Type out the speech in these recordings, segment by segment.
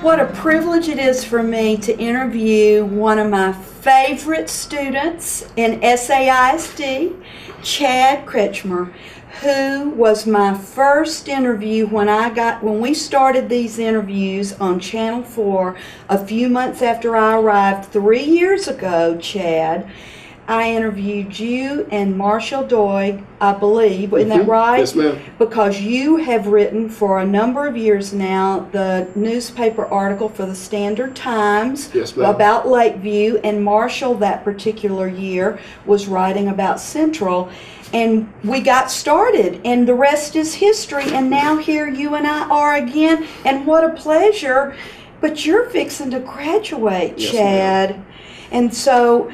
What a privilege it is for me to interview one of my favorite students in SAISD, Chad Kretschmer, who was my first interview when we started these interviews on Channel 4 a few months after I arrived 3 years ago, Chad. I interviewed you and Marshall Doig, I believe. Isn't that right? Yes, ma'am. Because you have written for a number of years now the newspaper article for the Standard Times. Yes, ma'am. About Lakeview, and Marshall that particular year was writing about Central. And we got started, and the rest is history. And now here you and I are again, and what a pleasure. But you're fixing to graduate, Yes, Chad. ma'am. And so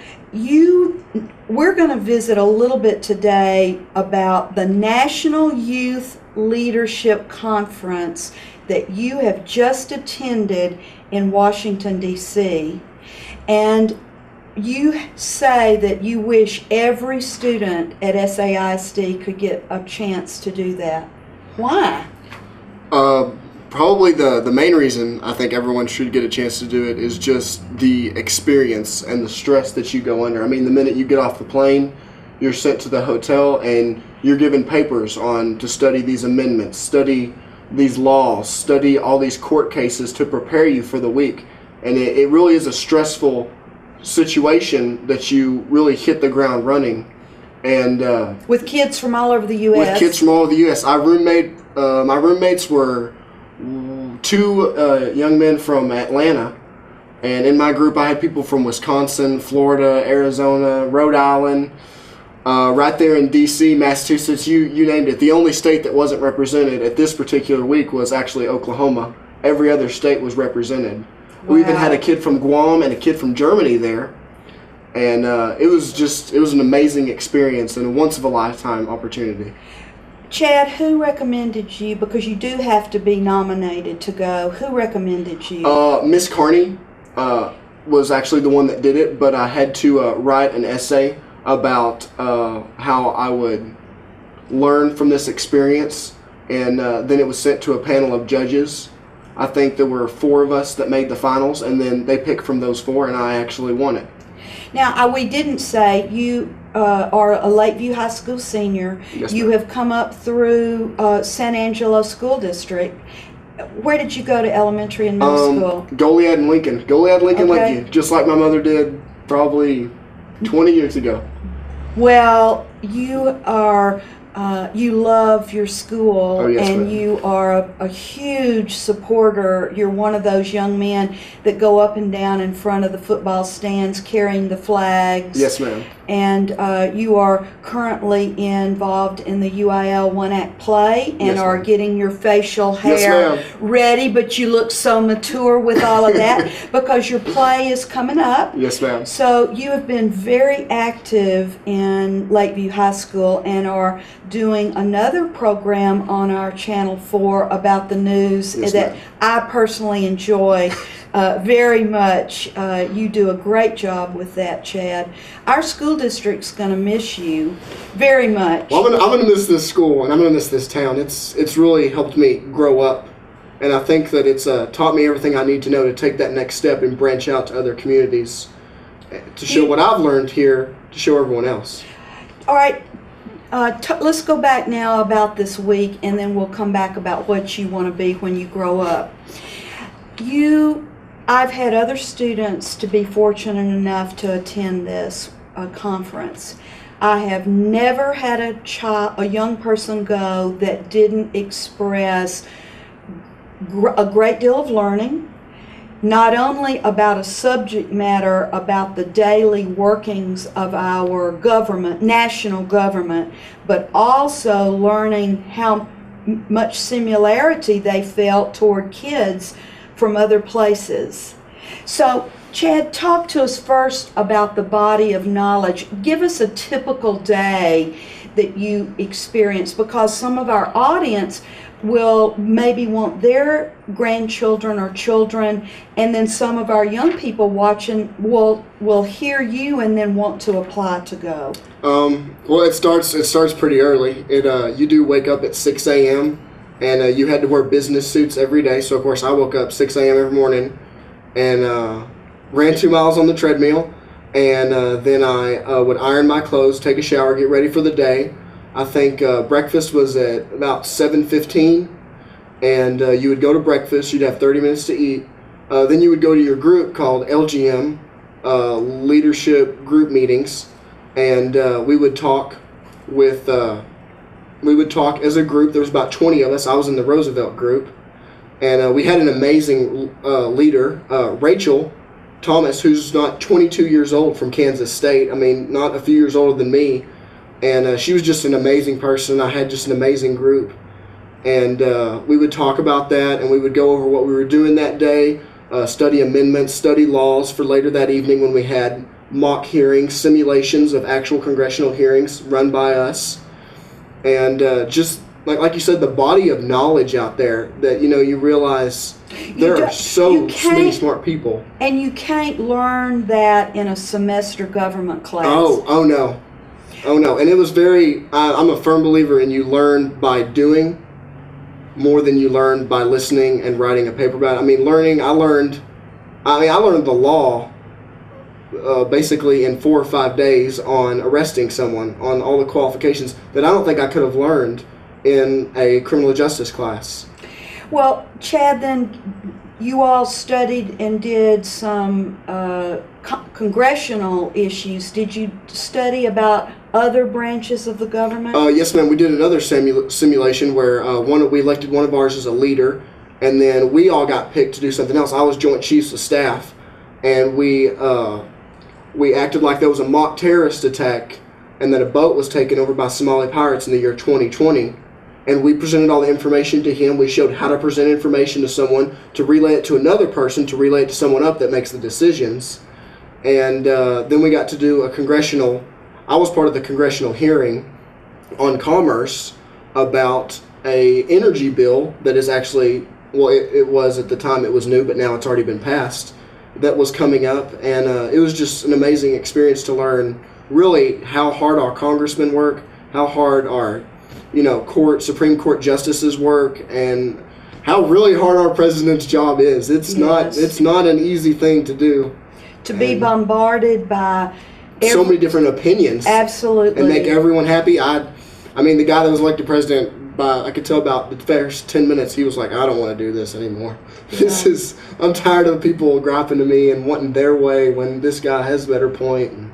we're going to visit a little bit today about the National Youth Leadership Conference that you have just attended in Washington, D.C. And you say that you wish every student at SAISD could get a chance to do that. Why? Probably the main reason I think everyone should get a chance to do it is just the experience and the stress that you go under. I mean, the minute you get off the plane, you're sent to the hotel and you're given papers to study these amendments, study these laws, study all these court cases to prepare you for the week. And it really is a stressful situation that you really hit the ground running. And with kids from all over the U.S. With kids from all over the U.S. My roommates were two young men from Atlanta, and in my group I had people from Wisconsin, Florida, Arizona, Rhode Island, right there in D.C., Massachusetts, you named it. The only state that wasn't represented at this particular week was actually Oklahoma. Every other state was represented. Wow. We even had a kid from Guam and a kid from Germany there, and it was an amazing experience and a once-of-a-lifetime opportunity. Chad, who recommended you? Because you do have to be nominated to go. Who recommended you? Miss Carney was actually the one that did it, but I had to write an essay about how I would learn from this experience, and then it was sent to a panel of judges. I think there were 4 of us that made the finals, and then they picked from those 4, and I actually won it. Now, we didn't say you are a Lakeview High School senior. Yes, you ma'am. have come up through San Angelo School District. Where did you go to elementary and middle school? Goliad and Lincoln. Goliad, Lincoln, Okay. Lakeview, just like my mother did probably 20 years ago. Well, you are. You love your school, Oh, yes, and ma'am. you are a huge supporter. You're one of those young men that go up and down in front of the football stands carrying the flags. Yes, ma'am. And you are currently involved in the UIL one-act play and Yes, are ma'am. getting your facial hair Yes, ma'am. ready, but you look so mature with all of that because your play is coming up. Yes, ma'am. So you have been very active in Lakeview High School and are doing another program on our Channel 4 about the news Yes, that ma'am. I personally enjoy very much. You do a great job with that, Chad. Our school district's going to miss you very much. Well, I'm gonna miss this school and I'm gonna miss this town. It's really helped me grow up, and I think that it's taught me everything I need to know to take that next step and branch out to other communities to show what I've learned here to show everyone else. All right. Let's go back now about this week, and then we'll come back about what you want to be when you grow up. I've had other students to be fortunate enough to attend this conference. I have never had a young person go that didn't express a great deal of learning, not only about a subject matter about the daily workings of our government, national government, but also learning how much similarity they felt toward kids from other places. So, Chad, talk to us first about the body of knowledge. Give us a typical day that you experience, because some of our audience will maybe want their grandchildren or children, and then some of our young people watching will hear you and then want to apply to go. Well, it starts pretty early. You do wake up at 6 a.m. and you had to wear business suits every day. So of course I woke up 6 a.m. every morning and ran 2 miles on the treadmill, and then I would iron my clothes, take a shower, get ready for the day. I think breakfast was at about 7:15, and you would go to breakfast. You'd have 30 minutes to eat. Then you would go to your group called LGM, leadership group meetings, and we would talk with. We would talk as a group. There was about 20 of us. I was in the Roosevelt group, and we had an amazing leader, Rachel Thomas, who's not 22 years old, from Kansas State. I mean, not a few years older than me. And she was just an amazing person. I had just an amazing group. And we would talk about that, and we would go over what we were doing that day, study amendments, study laws for later that evening when we had mock hearings, simulations of actual congressional hearings run by us. And just like you said, the body of knowledge out there that, you realize there are so many smart people. And you can't learn that in a semester government class. Oh no. And it was I'm a firm believer in you learn by doing more than you learn by listening and writing a paper about it. I mean, I learned the law basically in 4 or 5 days on arresting someone, on all the qualifications that I don't think I could have learned in a criminal justice class. Well, Chad, then you all studied and did some congressional issues. Did you study about other branches of the government? Yes, ma'am. We did another simulation where we elected one of ours as a leader, and then we all got picked to do something else. I was Joint Chiefs of Staff, and we acted like there was a mock terrorist attack and that a boat was taken over by Somali pirates in the year 2020. And we presented all the information to him. We showed how to present information to someone, to relay it to another person, to relay it to someone up that makes the decisions. And then we got to do I was part of the congressional hearing on commerce about a energy bill that is actually, it was at the time, it was new, but now it's already been passed, that was coming up. And it was just an amazing experience to learn really how hard our congressmen work, how hard our Supreme Court justices work, and how really hard our president's job is. It's not an easy thing to do. To be bombarded by so many different opinions. Absolutely. And make everyone happy. I mean, the guy that was elected president, I could tell about the first 10 minutes, he was like, I don't want to do this anymore. Yeah. I'm tired of people griping to me and wanting their way when this guy has a better point.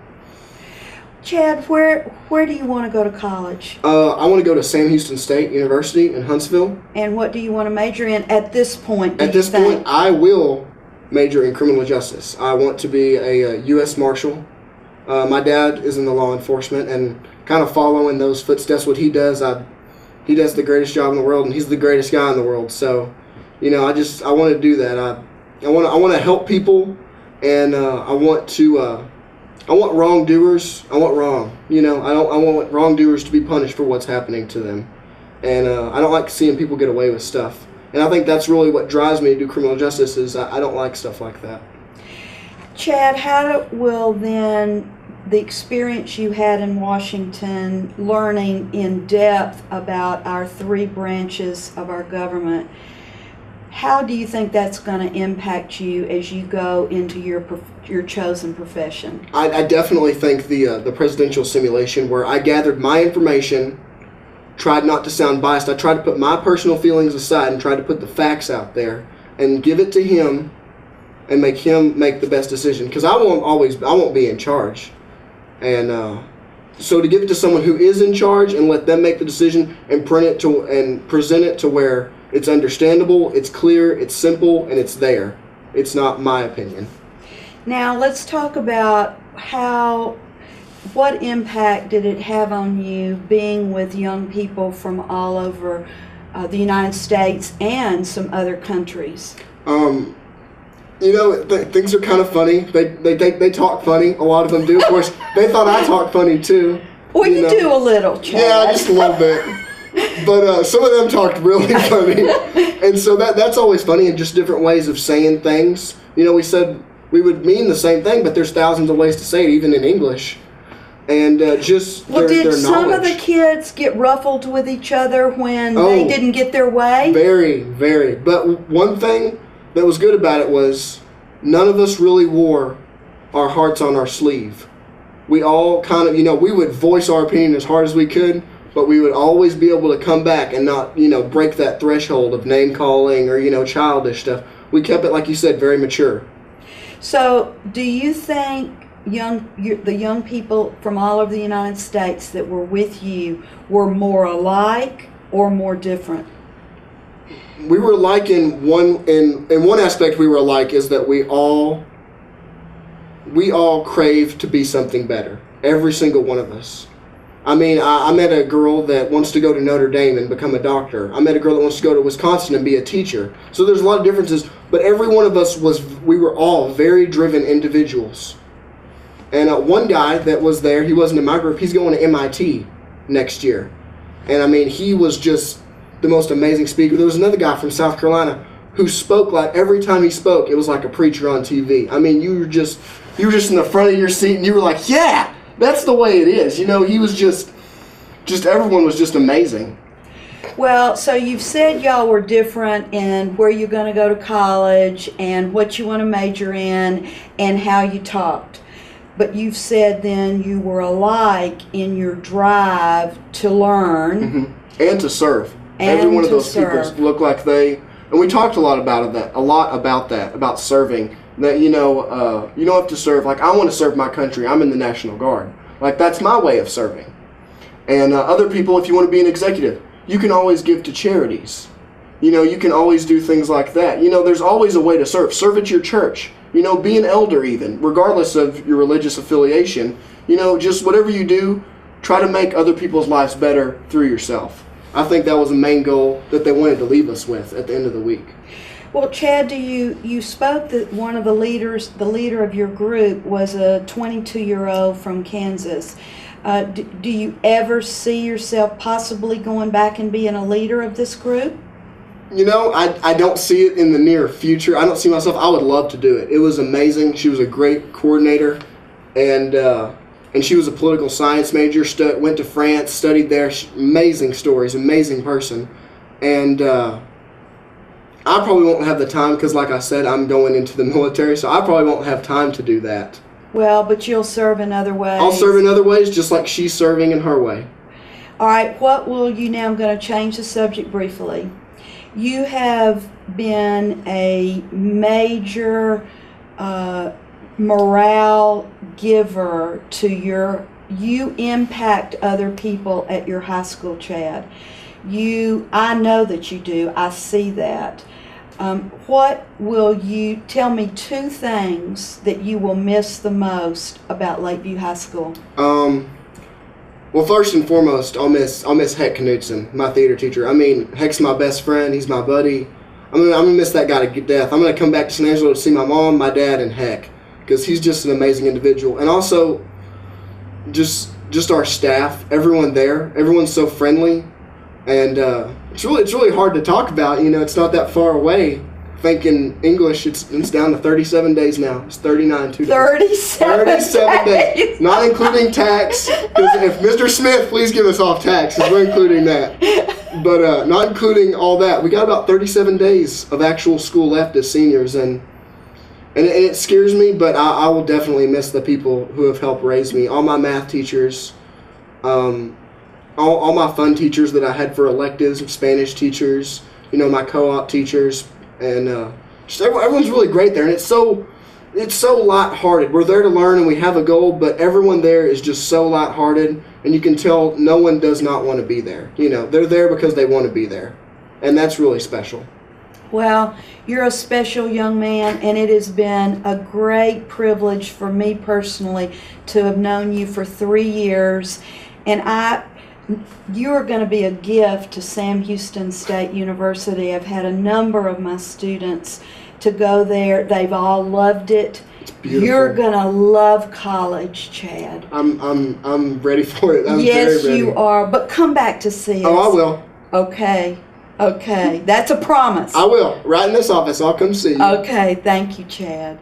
Chad, where do you want to go to college? I want to go to Sam Houston State University in Huntsville. And what do you want to major in at this point? At this point, I will major in criminal justice. I want to be a U.S. Marshal. My dad is in the law enforcement, and kind of following those footsteps, what he does, he does the greatest job in the world, and he's the greatest guy in the world. So, I want to do that. I want to help people, and I want wrongdoers. I want wrong. I want wrongdoers to be punished for what's happening to them, and I don't like seeing people get away with stuff. And I think that's really what drives me to do criminal justice. Is I don't like stuff like that. Chad, how will then the experience you had in Washington, learning in depth about our 3 branches of our government, how do you think that's going to impact you as you go into your chosen profession? I definitely think the presidential simulation, where I gathered my information, tried not to sound biased. I tried to put my personal feelings aside and tried to put the facts out there and give it to him and make him make the best decision. Because I won't be in charge. And so to give it to someone who is in charge and let them make the decision and present it to where it's understandable, it's clear, it's simple, and it's there. It's not my opinion. Now let's talk about what impact did it have on you being with young people from all over the United States and some other countries? Things are kind of funny. They talk funny. A lot of them do. Of course, they thought I talked funny too. Well, you do a little, Chad. Yeah, just a little bit. But some of them talked really funny. And so that's always funny, in just different ways of saying things. We said we would mean the same thing, but there's thousands of ways to say it, even in English. and just Well, did their some of the knowledge. kids get ruffled with each other when they didn't get their way? Very, very. But one thing that was good about it was none of us really wore our hearts on our sleeve. We all kind of, we would voice our opinion as hard as we could, but we would always be able to come back and not, break that threshold of name calling or, childish stuff. We kept it, like you said, very mature. So, do you think the young people from all over the United States that were with you were more alike or more different? We were alike in one aspect. We were alike is that we all crave to be something better. Every single one of us. I mean, I met a girl that wants to go to Notre Dame and become a doctor. I met a girl that wants to go to Wisconsin and be a teacher. So there's a lot of differences, but every one of us we were all very driven individuals. And one guy that was there, he wasn't in my group, he's going to MIT next year. And I mean, he was just the most amazing speaker. There was another guy from South Carolina who spoke like, every time he spoke, it was like a preacher on TV. I mean, you were just in the front of your seat and you were like, yeah! That's the way it is. He was just everyone was just amazing. Well, so you've said y'all were different in where you're going to go to college and what you want to major in and how you talked. But you've said then you were alike in your drive to learn. And to serve. Every one of those people looked like and we talked a lot about that, about serving. That you don't have to serve. Like, I want to serve my country. I'm in the National Guard. Like, that's my way of serving. And other people, if you want to be an executive, you can always give to charities. You can always do things like that. There's always a way to serve. Serve at your church. Be an elder even, regardless of your religious affiliation. Just whatever you do, try to make other people's lives better through yourself. I think that was the main goal that they wanted to leave us with at the end of the week. Well, Chad, you spoke that one of the leader of your group was a 22-year-old from Kansas. Do you ever see yourself possibly going back and being a leader of this group? I don't see it in the near future. I don't see myself. I would love to do it. It was amazing. She was a great coordinator, and she was a political science major. Went to France, studied there. Amazing stories, amazing person, and I probably won't have the time because, like I said, I'm going into the military, so I probably won't have time to do that. Well, but you'll serve in other ways. I'll serve in other ways, just like she's serving in her way. All right, I'm going to change the subject briefly. You have been a major morale giver to you impact other people at your high school, Chad. I know that you do. I see that. What will you tell me 2 things that you will miss the most about Lakeview High School? Well, first and foremost, I'll miss Heck Knudsen, my theater teacher. I mean, Heck's my best friend. He's my buddy. I'm gonna miss that guy to death. I'm gonna come back to San Angelo to see my mom, my dad, and Heck, because he's just an amazing individual. And also, just our staff, everyone there. Everyone's so friendly. And it's really hard to talk about. It's not that far away. Thinking English, it's down to 37 days now. It's 39 2 days. 37 days. Not including tax. Because if Mr. Smith, please give us off tax, because we're including that. But not including all that. We got about 37 days of actual school left as seniors, and it scares me. But I will definitely miss the people who have helped raise me. All my math teachers. All my fun teachers that I had for electives, Spanish teachers, my co-op teachers, and just everyone's really great there. And it's so lighthearted. We're there to learn and we have a goal, but everyone there is just so lighthearted, and you can tell no one does not want to be there. They're there because they want to be there, and that's really special. Well, you're a special young man, and it has been a great privilege for me personally to have known you for 3 years, and you're going to be a gift to Sam Houston State University. I've had a number of my students to go there. They've all loved it. It's beautiful. You're going to love college, Chad. I'm ready for it. I'm yes, very ready. You are. But come back to see us. Oh, I will. Okay. That's a promise. I will. Right in this office. I'll come see you. Okay. Thank you, Chad.